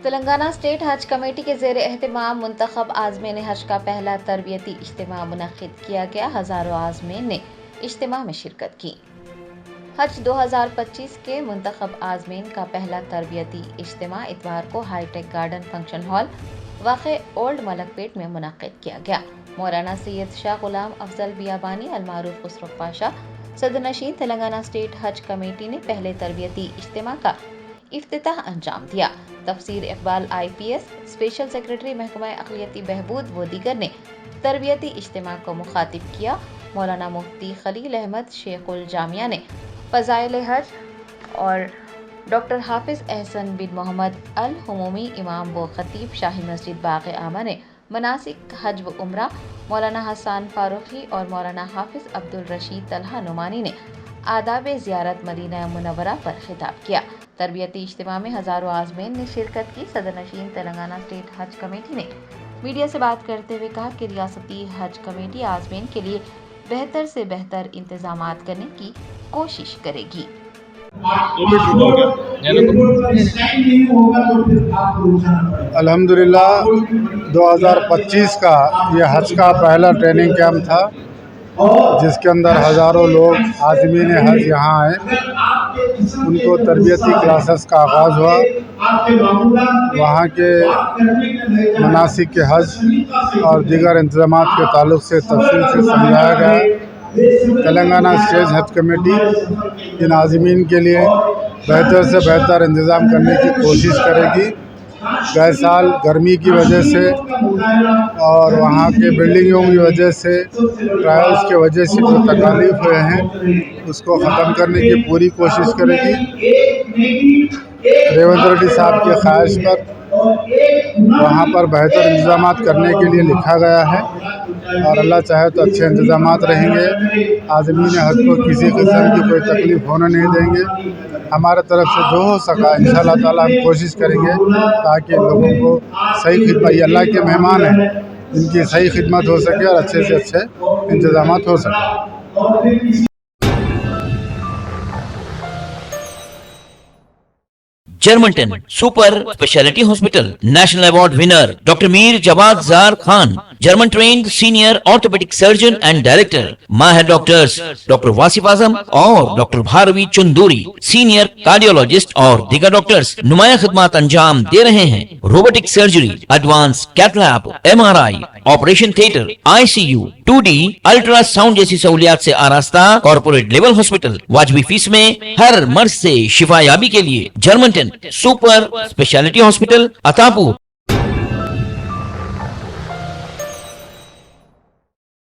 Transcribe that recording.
Telangana state حج committee کے زیر اہتمام منتخب عازمین حج کا پہلا تربیتی اجتماع منعقد کیا گیا۔ ہزاروں عازمین نے اجتماع میں شرکت کی۔ حج 2025 کے منتخب عازمین کا پہلا تربیتی اجتماع اتوار کو high tech garden function hall واقع اولڈ ملک پیٹ میں منعقد کیا گیا۔ مولانا سید شاہ غلام افضل بیابانی المعروف خسرو پاشا صدر نشین تلنگانہ اسٹیٹ حج کمیٹی نے پہلے تربیتی اجتماع کا افتتاح انجام دیا۔ تفسیر اقبال IPS اسپیشل سیکرٹری محکمہ اقلیتی بہبود و دیگر نے تربیتی اجتماع کو مخاطب کیا۔ مولانا مفتی خلیل احمد شیخ الجامعہ نے فضائل حج اور ڈاکٹر حافظ احسن بن محمد الہمومی امام و خطیب شاہی مسجد باغ اعمہ نے مناسک حج و عمرہ، مولانا حسان فاروقی اور مولانا حافظ عبد الرشید طلحہ نعمانی نے آداب زیارت مدینہ منورہ پر خطاب کیا۔ تربیتی اجتماع میں ہزاروں عازمین نے شرکت کی۔ صدر نشین تلنگانہ اسٹیٹ حج کمیٹی نے میڈیا سے بات کرتے ہوئے کہا کہ ریاستی حج کمیٹی عازمین کے لیے بہتر سے بہتر انتظامات کرنے کی کوشش کرے گی۔ الحمدللہ 2025 کا یہ حج کا پہلا ٹریننگ کیمپ تھا، جس کے اندر ہزاروں لوگ عازمین حج یہاں آئے۔ ان کو تربیتی کلاسز کا آغاز ہوا۔ وہاں کے مناسک کے حج اور دیگر انتظامات کے تعلق سے تفصیل سے سمجھایا گیا۔ تلنگانہ اسٹیٹ حج کمیٹی ان عازمین کے لیے بہتر سے بہتر انتظام کرنے کی کوشش کرے گی۔ گئے سال گرمی کی وجہ سے اور وہاں کے بلڈنگوں کی وجہ سے، ٹرائلز کی وجہ سے جو تکالیف ہوئے ہیں، اس کو ختم کرنے کی پوری کوشش کرے گی۔ ریونت ریڈی صاحب کی خواہش پر وہاں پر بہتر انتظامات کرنے کے لیے لکھا گیا ہے، اور اللہ چاہے تو اچھے انتظامات رہیں گے۔ عازمین حج کو کسی قسم کی کوئی تکلیف ہونے نہیں دیں گے۔ ہمارے طرف سے جو ہو سکا انشاءاللہ تعالی ہم کوشش کریں گے تاکہ لوگوں کو صحیح خدمت، یہ اللہ کے مہمان ہیں، ان کی صحیح خدمت ہو سکے اور اچھے سے اچھے انتظامات ہو سکے۔ جرمنٹن super specialty hospital national award winner doctor Mir Jawad Zar Khan, German trained senior orthopaedic surgeon and director, ماہر ڈاکٹرز ڈاکٹر واصف اعظم اور doctor Bharavi Chanduri, senior cardiologist اور دیگر ڈاکٹرز نمایاں خدمات انجام دے رہے ہیں۔ Robotic surgery, advance cath lab, MRI، operation theatre, ICU، 2D ultra sound جیسی سہولیات سے آراستہ کارپوریٹ لیول ہاسپٹل، واجبی فیس میں ہر مرض سے شفا یابی کے لیے جرمنٹن سپر اسپیشلٹی ہاسپٹل، عطا پور۔